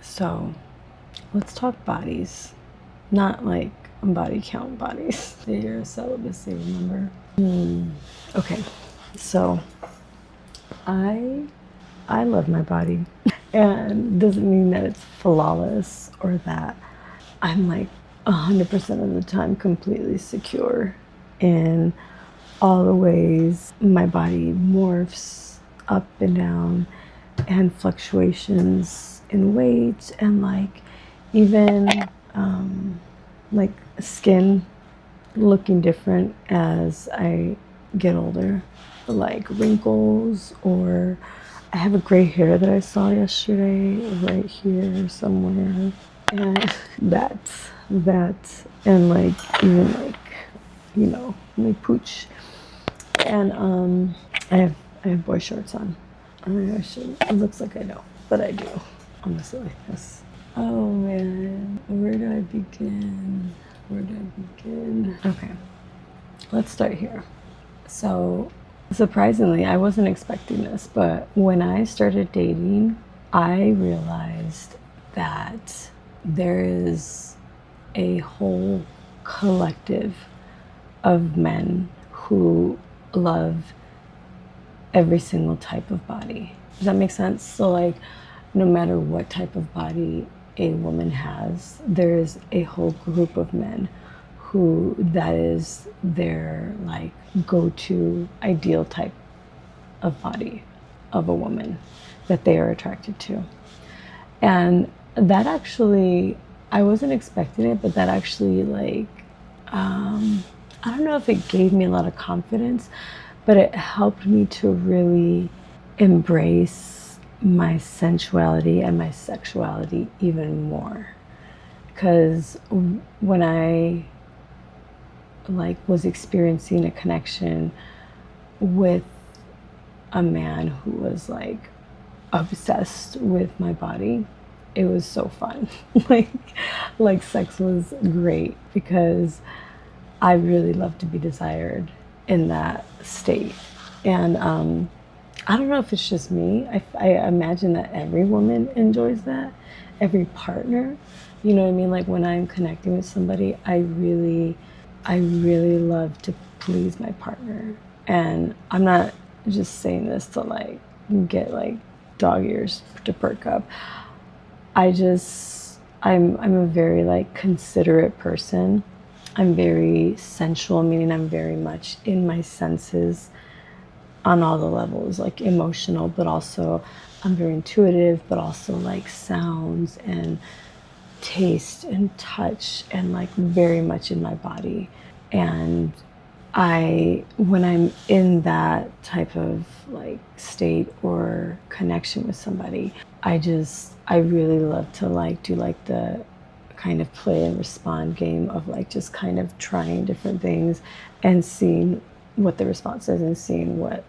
So let's talk bodies, not like body count bodies. The year of celibacy, remember? Okay, so I love my body, and doesn't mean that it's flawless or that I'm like 100% of the time completely secure in all the ways my body morphs up and down, and fluctuations in weight, and like even like skin looking different as I get older, like wrinkles, or I have a gray hair that I saw yesterday right here somewhere, and that, and like even like, you know, my pooch, and I have boy shorts on. I should. It looks like I don't, but I do. Honestly, yes. Oh man, where do I begin? Where do I begin? Okay, let's start here. So, surprisingly, I wasn't expecting this, but when I started dating, I realized that there is a whole collective of men who love every single type of body. Does that make sense? So like, no matter what type of body a woman has, there is a whole group of men who that is their like go-to ideal type of body of a woman that they are attracted to. And that actually, I wasn't expecting it, but that actually like, I don't know if it gave me a lot of confidence, but it helped me to really embrace my sensuality and my sexuality even more. Because when I like was experiencing a connection with a man who was like obsessed with my body, it was so fun. like sex was great because I really love to be desired in that state. And I don't know if it's just me. I imagine that every woman enjoys that, every partner. You know what I mean? Like when I'm connecting with somebody, I really love to please my partner. And I'm not just saying this to like get like dog ears to perk up. I'm a very like considerate person. I'm very sensual, meaning I'm very much in my senses on all the levels, like emotional, but also I'm very intuitive, but also like sounds and taste and touch, and like very much in my body. And when I'm in that type of like state or connection with somebody, I really love to like do like the kind of play and respond game of like just kind of trying different things and seeing what the response is and seeing what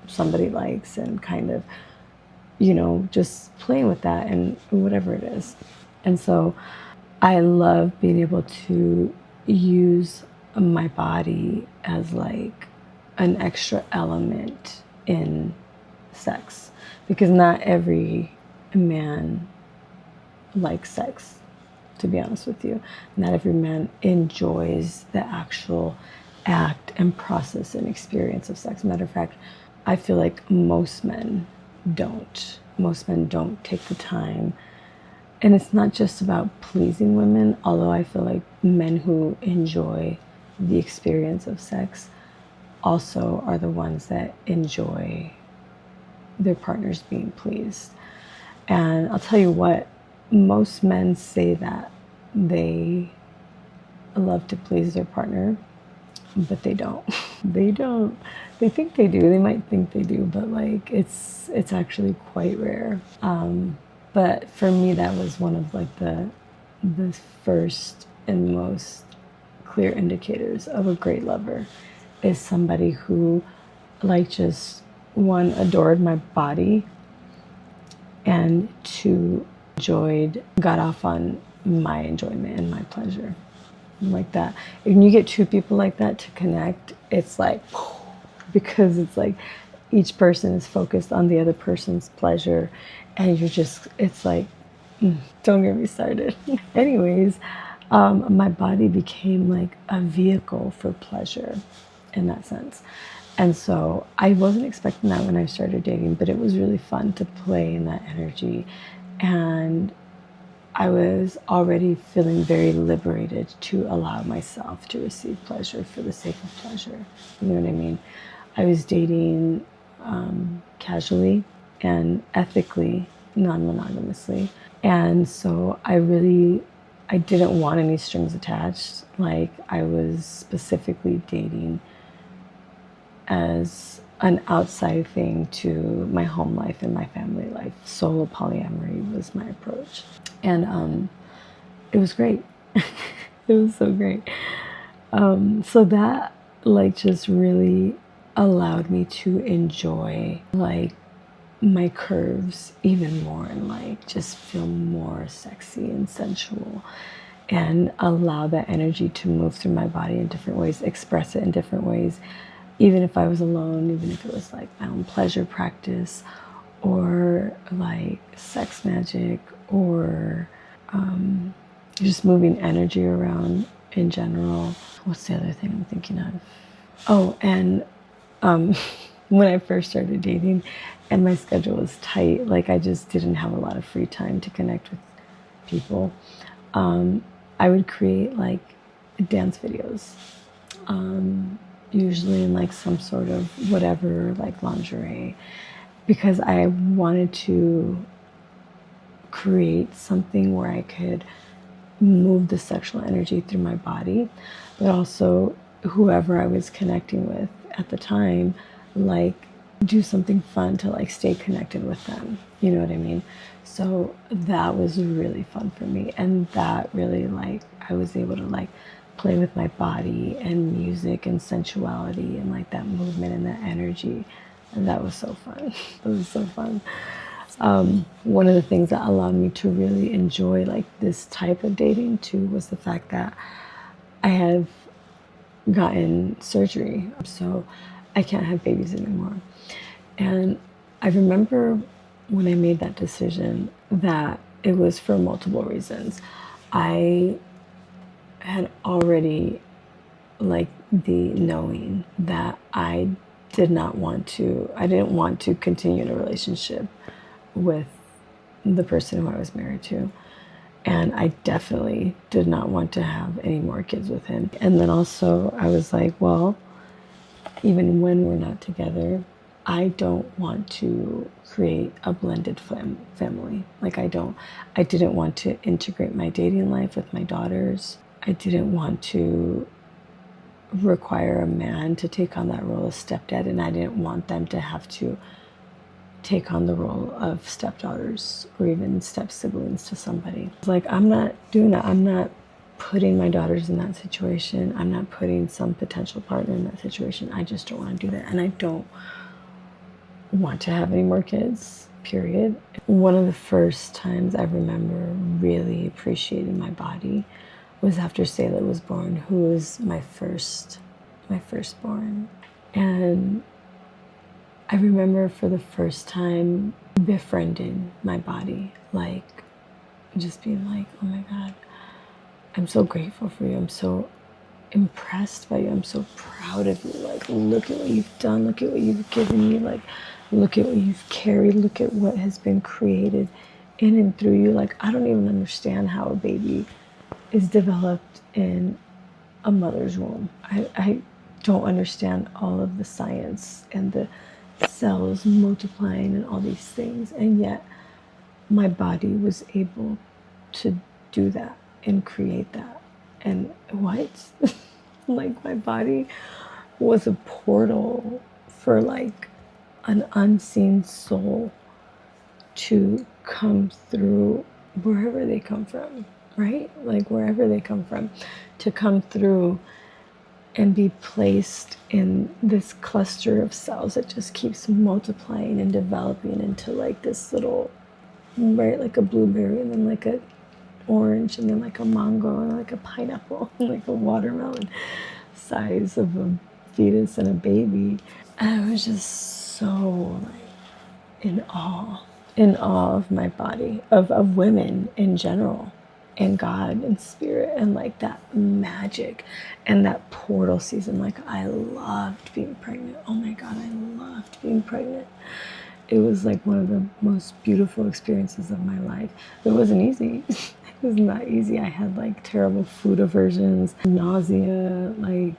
somebody likes, and kind of, you know, just playing with that and whatever it is. And so I love being able to use my body as like an extra element in sex, because not every man likes sex, to be honest with you. Not every man enjoys the actual act and process and experience of sex. Matter of fact, I feel like most men don't. Most men don't take the time. And it's not just about pleasing women, although I feel like men who enjoy the experience of sex also are the ones that enjoy their partners being pleased. And I'll tell you what, most men say that they love to please their partner, but they don't. They don't. They think they do. They might think they do, but like it's actually quite rare. But for me, that was one of like the first and most clear indicators of a great lover, is somebody who like just one adored my body, and two got off on my enjoyment and my pleasure, like that. When you get two people like that to connect, it's like, because it's like each person is focused on the other person's pleasure, and you're just, it's like, don't get me started. Anyways, my body became like a vehicle for pleasure in that sense. And so I wasn't expecting that when I started dating, but it was really fun to play in that energy. And I was already feeling very liberated to allow myself to receive pleasure for the sake of pleasure. You know what I mean? I was dating casually and ethically, non-monogamously. And so I didn't want any strings attached. Like, I was specifically dating as an outside thing to my home life and my family life. Solo polyamory was my approach. And it was great. It was so great. So that like just really allowed me to enjoy like my curves even more, and like just feel more sexy and sensual, and allow that energy to move through my body in different ways, express it in different ways, even if I was alone, even if it was like my own pleasure practice or like sex magic or just moving energy around in general. What's the other thing I'm thinking of? Oh, and when I first started dating and my schedule was tight, like I just didn't have a lot of free time to connect with people, I would create like dance videos, usually in like some sort of whatever, like lingerie, because I wanted to create something where I could move the sexual energy through my body, but also whoever I was connecting with at the time, like do something fun to like stay connected with them. You know what I mean? So that was really fun for me. And that really like, I was able to like play with my body and music and sensuality and like that movement and that energy. And that was so fun. It was so fun. One of the things that allowed me to really enjoy like this type of dating too was the fact that I have gotten surgery, so I can't have babies anymore. And I remember when I made that decision that it was for multiple reasons. I had already like the knowing that I didn't want to continue in a relationship with the person who I was married to. And I definitely did not want to have any more kids with him. And then also I was like, well, even when we're not together, I don't want to create a blended family. Like I didn't want to integrate my dating life with my daughters. I didn't want to require a man to take on that role of stepdad, and I didn't want them to have to take on the role of stepdaughters or even step siblings to somebody. It's like, I'm not doing that. I'm not putting my daughters in that situation. I'm not putting some potential partner in that situation. I just don't want to do that. And I don't want to have any more kids, period. One of the first times I remember really appreciating my body was after Selah was born, who was my firstborn. And I remember for the first time befriending my body, like just being like, oh my God, I'm so grateful for you. I'm so impressed by you. I'm so proud of you. Like, look at what you've done. Look at what you've given me. Like, look at what you've carried. Look at what has been created in and through you. Like, I don't even understand how a baby is developed in a mother's womb. I don't understand all of the science and the cells multiplying and all these things, and yet my body was able to do that and create that. And what? Like, my body was a portal for like an unseen soul to come through wherever they come from, right? Like wherever they come from, to come through and be placed in this cluster of cells that just keeps multiplying and developing into like this little, right, like a blueberry, and then like a orange, and then like a mango, and like a pineapple, like a watermelon size of a fetus and a baby. And it was just so like in awe of my body, of women in general, and God and spirit, and like that magic and that portal season. Like I loved being pregnant. Oh my God, I loved being pregnant. It was like one of the most beautiful experiences of my life. It wasn't easy. It was not easy. I had like terrible food aversions, nausea, like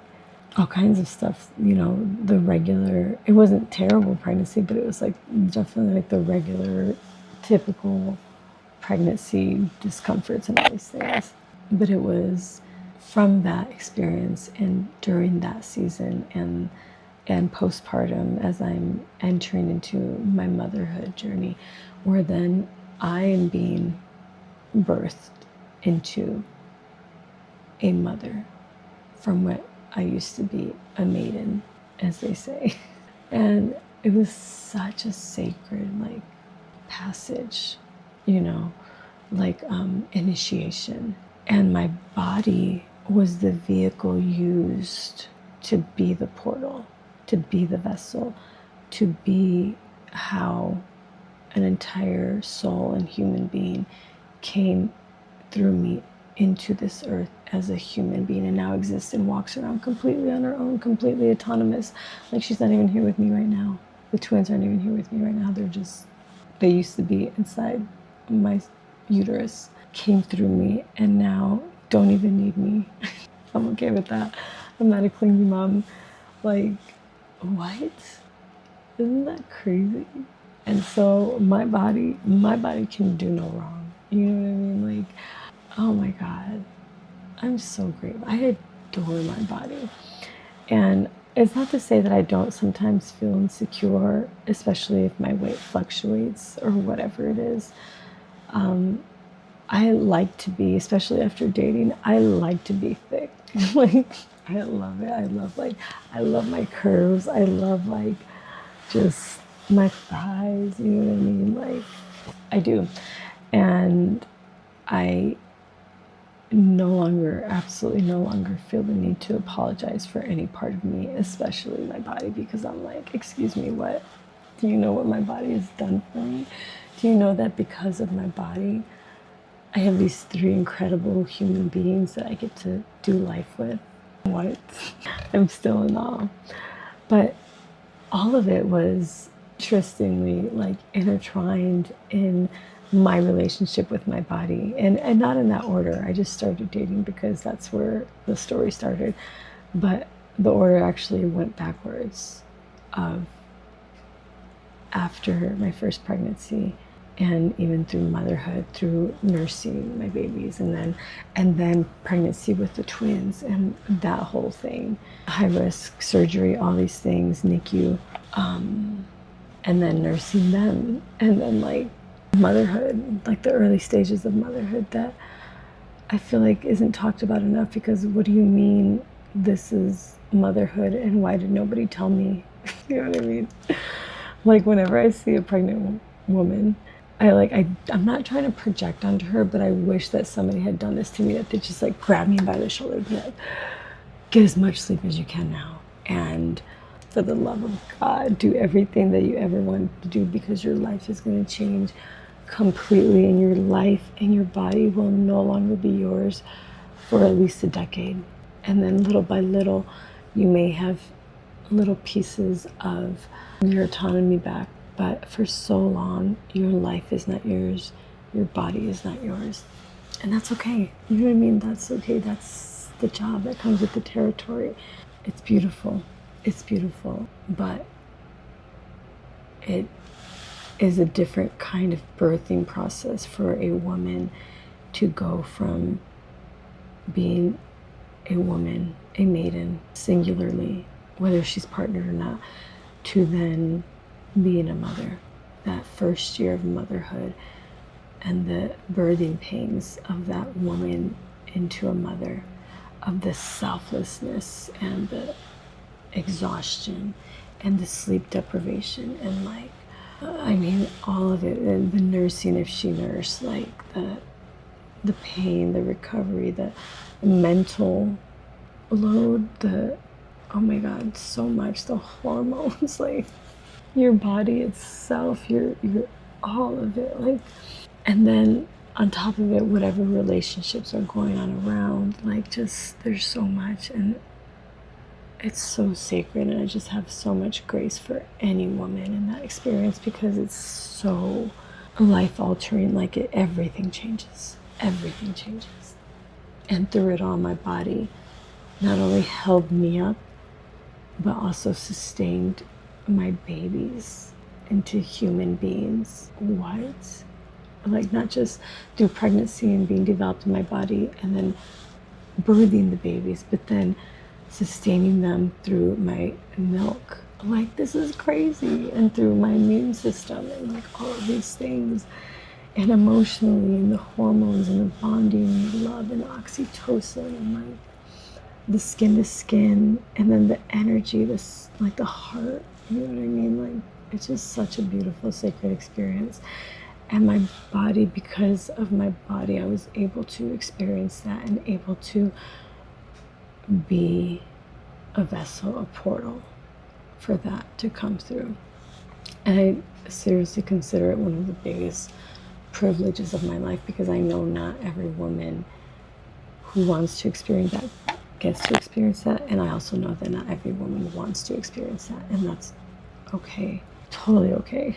all kinds of stuff, you know, the regular, it wasn't terrible pregnancy, but it was like definitely like the regular, typical pregnancy discomforts and all these things. But it was from that experience and during that season and postpartum, as I'm entering into my motherhood journey, where then I am being birthed into a mother from what I used to be, a maiden, as they say. And it was such a sacred, like, passage, you know, like initiation. And my body was the vehicle used to be the portal, to be the vessel, to be how an entire soul and human being came through me into this earth as a human being, and now exists and walks around completely on her own, completely autonomous. Like she's not even here with me right now. The twins aren't even here with me right now. They used to be inside my uterus, came through me, and now don't even need me. I'm okay with that. I'm not a clingy mom. Like, what? Isn't that crazy? And so my body can do no wrong. You know what I mean? Like, oh my God, I'm so grateful. I adore my body. And it's not to say that I don't sometimes feel insecure, especially if my weight fluctuates or whatever it is. I like to be, especially after dating, I like to be thick. Like, I love it. I love my curves. I love like just my thighs, you know what I mean? Like, I do. And I absolutely no longer feel the need to apologize for any part of me, especially my body, because I'm like, excuse me, what? Do you know what my body has done for me? Do you know that because of my body, I have these 3 incredible human beings that I get to do life with? What? I'm still in awe. But all of it was interestingly like intertwined in my relationship with my body, and not in that order. I just started dating because that's where the story started, but the order actually went backwards of after my first pregnancy, and even through motherhood, through nursing my babies, and then pregnancy with the twins, and that whole thing, high risk surgery, all these things, NICU, and then nursing them, and then like motherhood, like the early stages of motherhood that I feel like isn't talked about enough. Because what do you mean this is motherhood, and why did nobody tell me? You know what I mean? Like whenever I see a pregnant woman, I'm not trying to project onto her, but I wish that somebody had done this to me, that they just like grab me by the shoulder and be like, get as much sleep as you can now, and for the love of God, do everything that you ever wanted to do, because your life is going to change completely, and your life and your body will no longer be yours for at least a decade. And then little by little, you may have little pieces of your autonomy back, but for so long, your life is not yours, your body is not yours. And that's okay. You know what I mean? That's okay. That's the job that comes with the territory. It's beautiful. It's beautiful, but it is a different kind of birthing process for a woman to go from being a woman, a maiden, singularly, whether she's partnered or not, to then being a mother. That first year of motherhood and the birthing pains of that woman into a mother, of the selflessness and the exhaustion and the sleep deprivation, and like, I mean, all of it, and the nursing if she nursed, like the pain, the recovery, the mental load, oh my God, so much, the hormones, like your body itself, your all of it, like, and then on top of it, whatever relationships are going on around, like, just there's so much, and it's so sacred, and I just have so much grace for any woman in that experience because it's so life altering. Like, everything changes, everything changes, and through it all, my body not only held me up, but also sustained my babies into human beings. What? Like, not just through pregnancy and being developed in my body and then birthing the babies, but then sustaining them through my milk. Like, this is crazy. And through my immune system and like all of these things. And emotionally, and the hormones and the bonding and the love and oxytocin and like the skin to skin, and then the energy, this like the heart, you know what I mean? Like, it's just such a beautiful sacred experience. And my body, because of my body, I was able to experience that and able to be a vessel, a portal for that to come through. And I seriously consider it one of the biggest privileges of my life, because I know not every woman who wants to experience that gets to experience that, and I also know that not every woman wants to experience that, and that's okay, totally okay.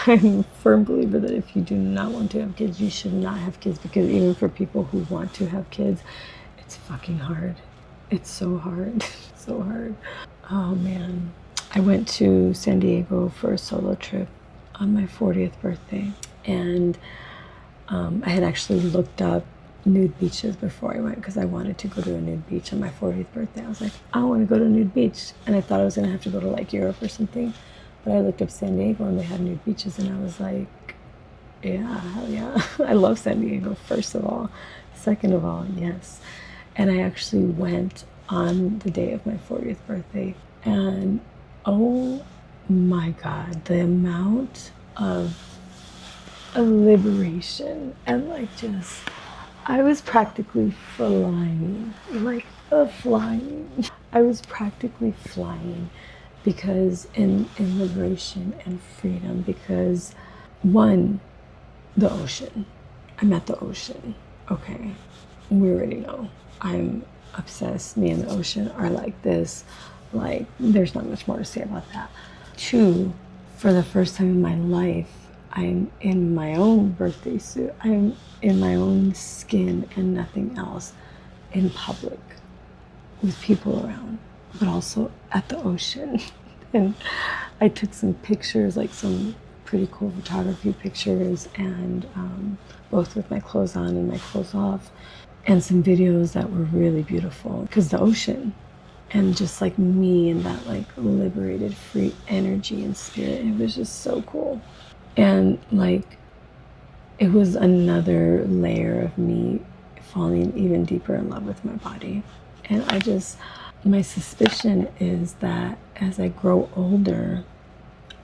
I'm a firm believer that if you do not want to have kids, you should not have kids, because even for people who want to have kids, it's fucking hard. It's so hard. So hard. Oh man. I went to San Diego for a solo trip on my 40th birthday, and I had actually looked up nude beaches before I went, because I wanted to go to a nude beach on my 40th birthday. I was like, I want to go to a nude beach, and I thought I was going to have to go to like Europe or something, but I looked up San Diego and they had nude beaches, and I was like, yeah, hell yeah. I love San Diego, first of all. Second of all, yes. And I actually went on the day of my 40th birthday, and oh my God, the amount of liberation and like just, I was practically flying, like flying. I was practically flying, because in liberation and freedom, because one, the ocean. I'm at the ocean. Okay, we already know. I'm obsessed. Me and the ocean are like this. Like, there's not much more to say about that. Two, for the first time in my life, I'm in my own birthday suit. I'm in my own skin and nothing else, in public with people around, but also at the ocean. And I took some pictures, like some pretty cool photography pictures, and both with my clothes on and my clothes off, and some videos that were really beautiful, because the ocean and just like me and that like liberated free energy and spirit, it was just so cool. And like, it was another layer of me falling even deeper in love with my body. And I just, my suspicion is that as I grow older,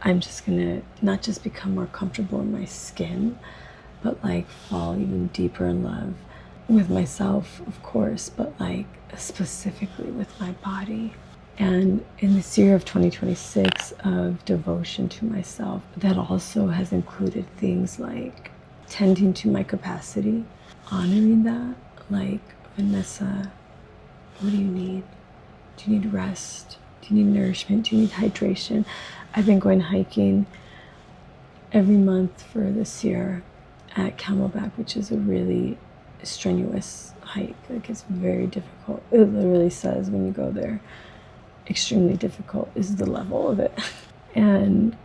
I'm just gonna not just become more comfortable in my skin, but like fall even deeper in love with myself, of course, but like specifically with my body. And in this year of 2026 of devotion to myself, that also has included things like tending to my capacity, honoring that. Like, Vanessa, what do you need? Do you need rest? Do you need nourishment? Do you need hydration? I've been going hiking every month for this year at Camelback, which is a really strenuous hike. Like, it's very difficult. It literally says when you go there, extremely difficult is the level of it. And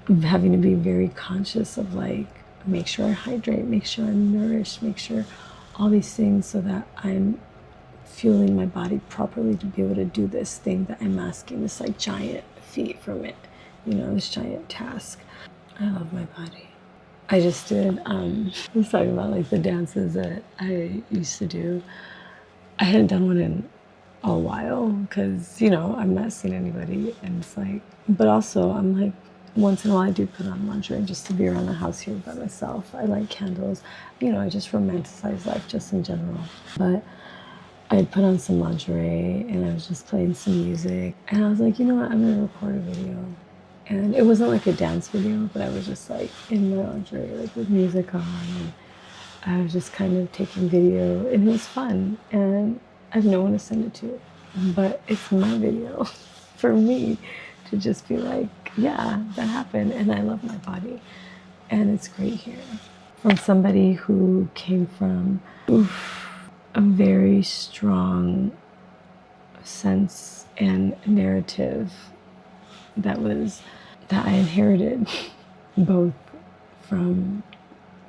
I'm having to be very conscious of like, make sure I hydrate, make sure I'm nourished, make sure all these things, so that I'm fueling my body properly to be able to do this thing that I'm asking this like giant feat from it, you know, this giant task. I love my body. I just did, I was talking about like the dances that I used to do. I hadn't done one in a while, because, you know, I'm not seeing anybody, and it's like, but also I'm like, once in a while I do put on lingerie just to be around the house here by myself. I like candles, you know, I just romanticize life just in general. But I put on some lingerie and I was just playing some music, and I was like, you know what, I'm gonna record a video. And it wasn't like a dance video, but I was just like in my lingerie, like with music on, and I was just kind of taking video, and it was fun. And I have no one to send it to, but it's my video for me to just be like, yeah, that happened, and I love my body, and it's great here. From somebody who came from a very strong sense and narrative that was that I inherited both from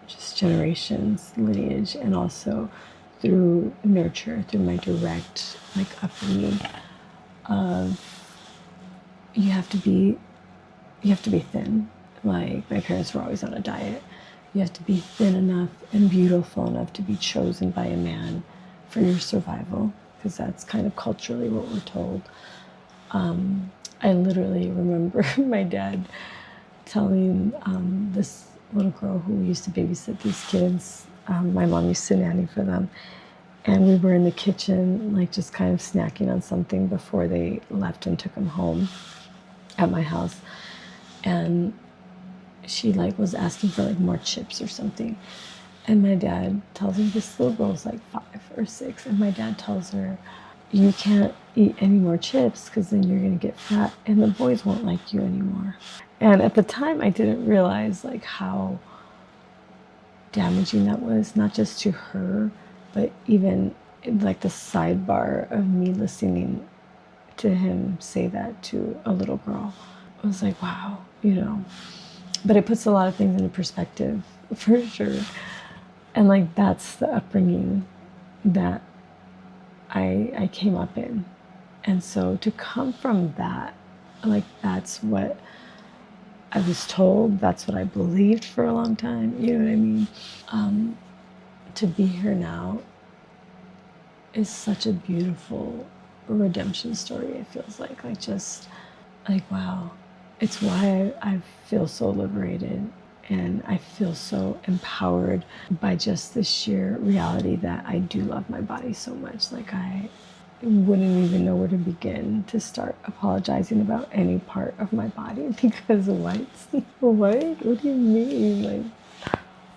just generations, lineage, and also through nurture, through my direct like upbringing of you have to be thin. Like my parents were always on a diet. You have to be thin enough and beautiful enough to be chosen by a man for your survival, because that's kind of culturally what we're told. I literally remember my dad telling this little girl who used to babysit these kids. My mom used to nanny for them. And we were in the kitchen, like just kind of snacking on something before they left and took him home at my house. And she like was asking for like more chips or something. And my dad tells her, this little girl's like 5 or 6. And my dad tells her, you can't eat any more chips because then you're going to get fat and the boys won't like you anymore. And at the time I didn't realize like how damaging that was, not just to her, but even like the sidebar of me listening to him say that to a little girl. I was like, wow, you know. But it puts a lot of things into perspective for sure. And like that's the upbringing that I came up in. And so to come from that, like that's what I was told, that's what I believed for a long time, you know what I mean? To be here now is such a beautiful redemption story, it feels like just like, wow. It's why I feel so liberated and I feel so empowered by just the sheer reality that I do love my body so much. Like I wouldn't even know where to begin to start apologizing about any part of my body because what? What do you mean? Like,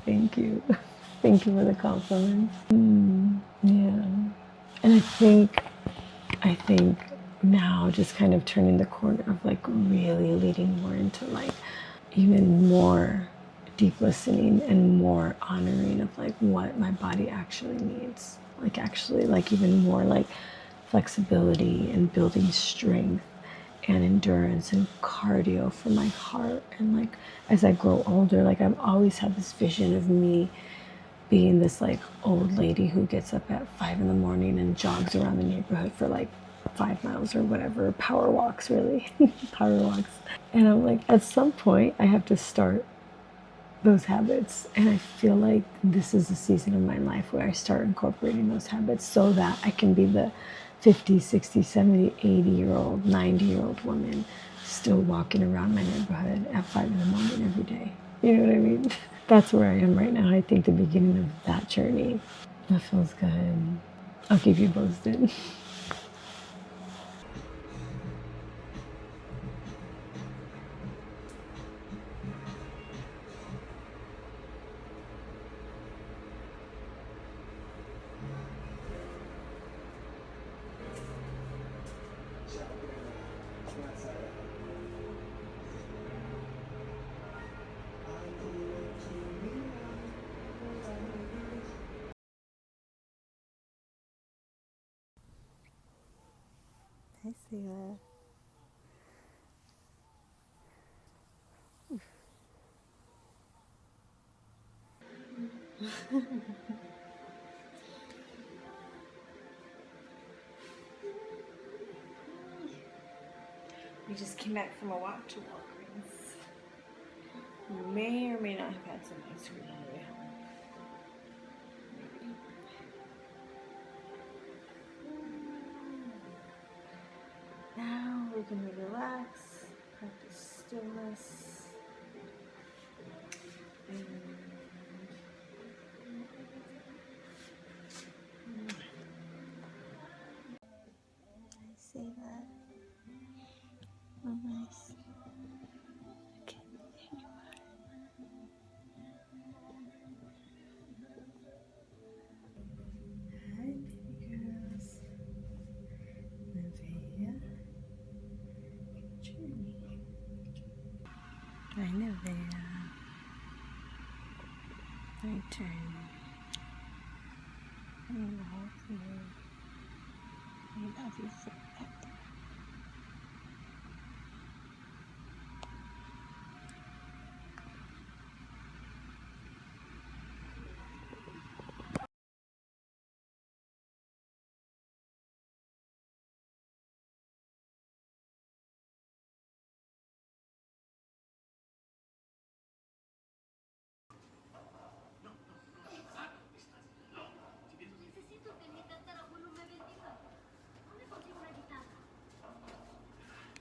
thank you. Thank you for the compliments. Yeah. And I think now just kind of turning the corner of like really leading more into like even more deep listening and more honoring of like what my body actually needs. Like actually like even more like flexibility and building strength and endurance and cardio for my heart. And like as I grow older, like I've always had this vision of me being this like old lady who gets up at 5 in the morning and jogs around the neighborhood for like 5 miles or whatever, power walks really, power walks. And I'm like, at some point I have to start those habits. And I feel like this is the season of my life where I start incorporating those habits so that I can be the 50, 60, 70, 80-year-old, 90-year-old woman still walking around my neighborhood at 5 in the morning every day. You know what I mean? That's where I am right now. I think the beginning of that journey. That feels good. I'll keep you posted. I see that. We just came back from a walk to Walgreens. You may or may not have had some ice cream on the way home. Now we're gonna relax, practice stillness, and I say that. Oh, nice. Nighttime. I love you. I love you forever.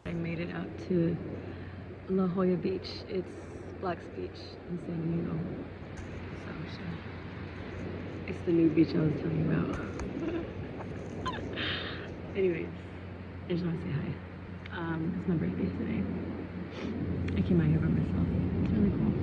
I made it out to La Jolla Beach. It's Black's Beach in San Diego. So it's the new beach I was telling you about. Anyways, I just want to say hi. It's my birthday today. I came out here by myself. It's really cool.